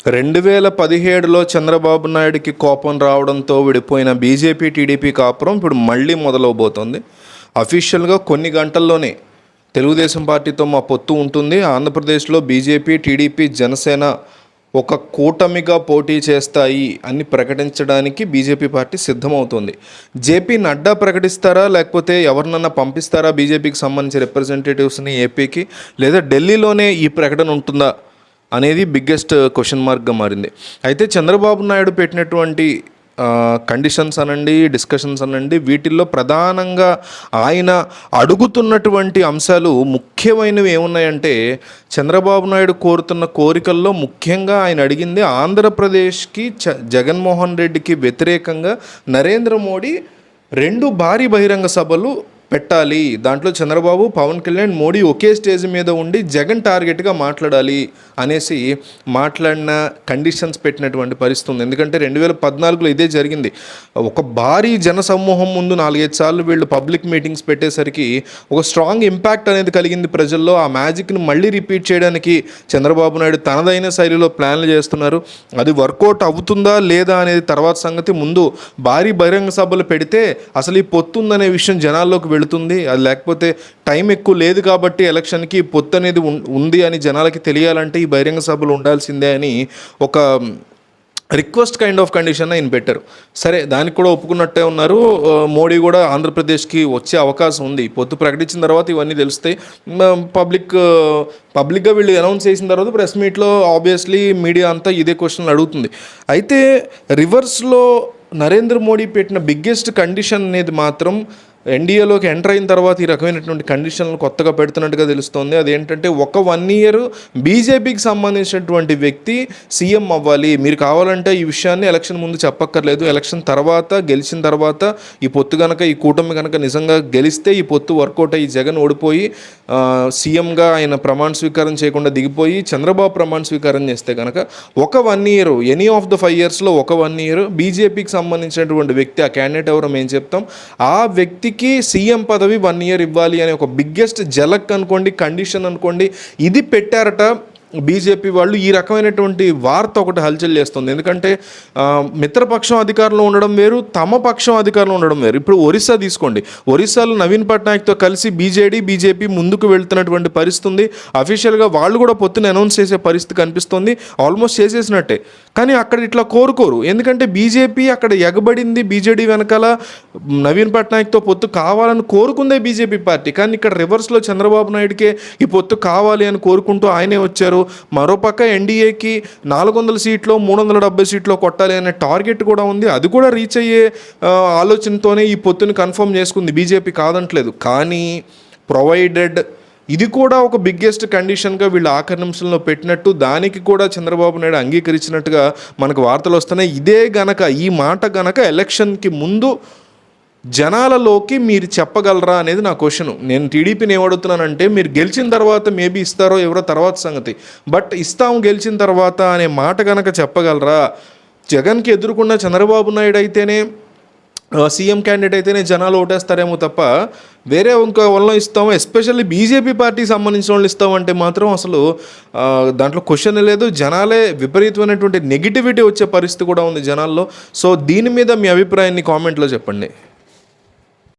2017లో చంద్రబాబు నాయుడికి కోపం రావడంతో విడిపోయిన బీజేపీ టీడీపీ కాపురం ఇప్పుడు మళ్ళీ మొదలవబోతోంది. అఫీషియల్గా కొన్ని గంటల్లోనే తెలుగుదేశం పార్టీతో మా పొత్తు ఉంటుంది, ఆంధ్రప్రదేశ్లో బీజేపీ టీడీపీ జనసేన ఒక కూటమిగా పోటీ చేస్తాయి అని ప్రకటించడానికి బీజేపీ పార్టీ సిద్ధమవుతుంది. జేపీ నడ్డా ప్రకటిస్తారా, లేకపోతే ఎవరినన్నా పంపిస్తారా బీజేపీకి సంబంధించిన రిప్రజెంటేటివ్స్ని ఏపీకి, లేదా ఢిల్లీలోనే ఈ ప్రకటన ఉంటుందా అనేది బిగ్గెస్ట్ క్వశ్చన్ మార్క్గా మారింది. అయితే చంద్రబాబు నాయుడు పెట్టినటువంటి కండిషన్స్ అనండి, డిస్కషన్స్ అనండి, వీటిల్లో ప్రధానంగా ఆయన అడుగుతున్నటువంటి అంశాలు ముఖ్యమైనవి ఏమున్నాయంటే, చంద్రబాబు నాయుడు కోరుతున్న కోరికల్లో ముఖ్యంగా ఆయన అడిగింది ఆంధ్రప్రదేశ్కి జగన్మోహన్ రెడ్డికి వ్యతిరేకంగా నరేంద్ర మోడీ 2 భారీ బహిరంగ సభలు పెట్టాలి, దాంట్లో చంద్రబాబు, పవన్ కళ్యాణ్, మోడీ ఒకే స్టేజ్ మీద ఉండి జగన్ టార్గెట్గా మాట్లాడాలి అనేసి మాట్లాడిన కండిషన్స్ పెట్టినటువంటి పరిస్థితి ఉంది. ఎందుకంటే 2014లో ఇదే జరిగింది. ఒక భారీ జన సమూహం ముందు 4-5 సార్లు వీళ్ళు పబ్లిక్ మీటింగ్స్ పెట్టేసరికి ఒక స్ట్రాంగ్ ఇంపాక్ట్ అనేది కలిగింది ప్రజల్లో. ఆ మ్యాజిక్ని మళ్ళీ రిపీట్ చేయడానికి చంద్రబాబు నాయుడు తనదైన శైలిలో ప్లాన్లు చేస్తున్నారు. అది వర్కౌట్ అవుతుందా లేదా అనేది తర్వాత సంగతి. ముందు భారీ బహిరంగ సభలు పెడితే అసలు ఈ పొత్తుందనే విషయం జనాల్లోకి వెళుతుంది. అది లేకపోతే టైం ఎక్కువ లేదు కాబట్టి ఎలక్షన్కి పొత్తు అనేది ఉంది అని జనాలకి తెలియాలంటే ఈ బహిరంగ సభలు ఉండాల్సిందే అని ఒక రిక్వెస్ట్ కైండ్ ఆఫ్ కండిషన్ ఆయన పెట్టారు. సరే, దానికి కూడా ఒప్పుకున్నట్టే ఉన్నారు. మోడీ కూడా ఆంధ్రప్రదేశ్కి వచ్చే అవకాశం ఉంది. పొత్తు ప్రకటించిన తర్వాత ఇవన్నీ తెలుస్తాయి. పబ్లిక్గా వీళ్ళు అనౌన్స్ చేసిన తర్వాత ప్రెస్ మీట్లో ఆబ్వియస్లీ మీడియా అంతా ఇదే క్వశ్చన్లు అడుగుతుంది. అయితే రివర్స్లో నరేంద్ర మోడీ పెట్టిన బిగ్గెస్ట్ కండిషన్ అనేది మాత్రం ఎన్డీఏలోకి ఎంటర్ అయిన తర్వాత ఈ రకమైనటువంటి కండిషన్లు కొత్తగా పెడుతున్నట్టుగా తెలుస్తోంది. అదేంటంటే 1 year బీజేపీకి సంబంధించినటువంటి వ్యక్తి సీఎం అవ్వాలి. మీరు కావాలంటే ఈ విషయాన్ని ఎలక్షన్ ముందు చెప్పక్కర్లేదు, ఎలక్షన్ తర్వాత గెలిచిన తర్వాత ఈ పొత్తు కనుక, ఈ కూటమి కనుక నిజంగా గెలిస్తే ఈ పొత్తు వర్కౌట్ అయ్యి జగన్ ఓడిపోయి సీఎంగా ఆయన ప్రమాణ స్వీకారం చేయకుండా దిగిపోయి చంద్రబాబు ప్రమాణ స్వీకారం చేస్తే కనుక 1 year any of the 5 yearsలో 1 year బీజేపీకి సంబంధించినటువంటి వ్యక్తి, ఆ క్యాండిడేట్ ఎవరో మేము చెప్తాం, ఆ వ్యక్తి సీఎం పదవి 1 year ఇవ్వాలి అనే ఒక బిగ్గెస్ట్ జలక్ అనుకోండి, కండిషన్ అనుకోండి, ఇది పెట్టారట బీజేపీ వాళ్ళు. ఈ రకమైనటువంటి వార్త ఒకటి హల్చల్ చేస్తుంది. ఎందుకంటే మిత్రపక్షం అధికారంలో ఉండడం వేరు, తమ పక్షం అధికారంలో ఉండడం వేరు. ఇప్పుడు ఒరిస్సా తీసుకోండి. ఒరిస్సాలో నవీన్ పట్నాయక్తో కలిసి బీజేపీ ముందుకు వెళ్తున్నటువంటి పరిస్థితి ఉంది. అఫీషియల్గా వాళ్ళు కూడా పొత్తుని అనౌన్స్ చేసే పరిస్థితి కనిపిస్తుంది. ఆల్మోస్ట్ చేసేసినట్టే. కానీ అక్కడ ఇట్లా కోరుకోరు. ఎందుకంటే బీజేపీ అక్కడ ఎగబడింది, బీజేడీ వెనకాల నవీన్ పట్నాయక్తో పొత్తు కావాలని కోరుకుందే బీజేపీ పార్టీ. కానీ ఇక్కడ రివర్స్లో చంద్రబాబు నాయుడికే ఈ పొత్తు కావాలి అని కోరుకుంటూ ఆయనే వచ్చారు. మరోపక్క ఎన్డీఏకి 400 సీట్లు 370 సీట్లు కొట్టాలి అనే టార్గెట్ కూడా ఉంది. అది కూడా రీచ్ అయ్యే ఆలోచనతోనే ఈ పొత్తుని కన్ఫర్మ్ చేసుకుంది బీజేపీ, కాదంటలేదు. కానీ ప్రొవైడెడ్ ఇది కూడా ఒక బిగ్గెస్ట్ కండిషన్గా వీళ్ళు ఆఖరి నిమిషంలో పెట్టినట్టు, దానికి కూడా చంద్రబాబు నాయుడు అంగీకరించినట్టుగా మనకు వార్తలు వస్తున్నాయి. ఇదే గనక, ఈ మాట గనక ఎలక్షన్కి ముందు జనాలలోకి మీరు చెప్పగలరా అనేది నా క్వశ్చన్. నేను టీడీపీని ఏమడుగుతున్నానంటే, మీరు గెలిచిన తర్వాత మేబీ ఇస్తారో ఎవరో తర్వాత సంగతి, బట్ ఇస్తాము గెలిచిన తర్వాత అనే మాట కనుక చెప్పగలరా? జగన్కి ఎదుర్కొన్న చంద్రబాబు నాయుడు అయితేనే, సీఎం క్యాండిడేట్ అయితేనే జనాలు ఓటేస్తారేమో తప్ప వేరే ఇంకో వాళ్ళని ఇస్తాము, ఎస్పెషల్లీ బీజేపీ పార్టీకి సంబంధించిన వాళ్ళు ఇస్తామంటే మాత్రం అసలు దాంట్లో క్వశ్చన్ లేదు. జనాలే విపరీతమైనటువంటి నెగిటివిటీ వచ్చే పరిస్థితి కూడా ఉంది జనాల్లో. సో దీని మీద మీ అభిప్రాయాన్ని కామెంట్లో చెప్పండి.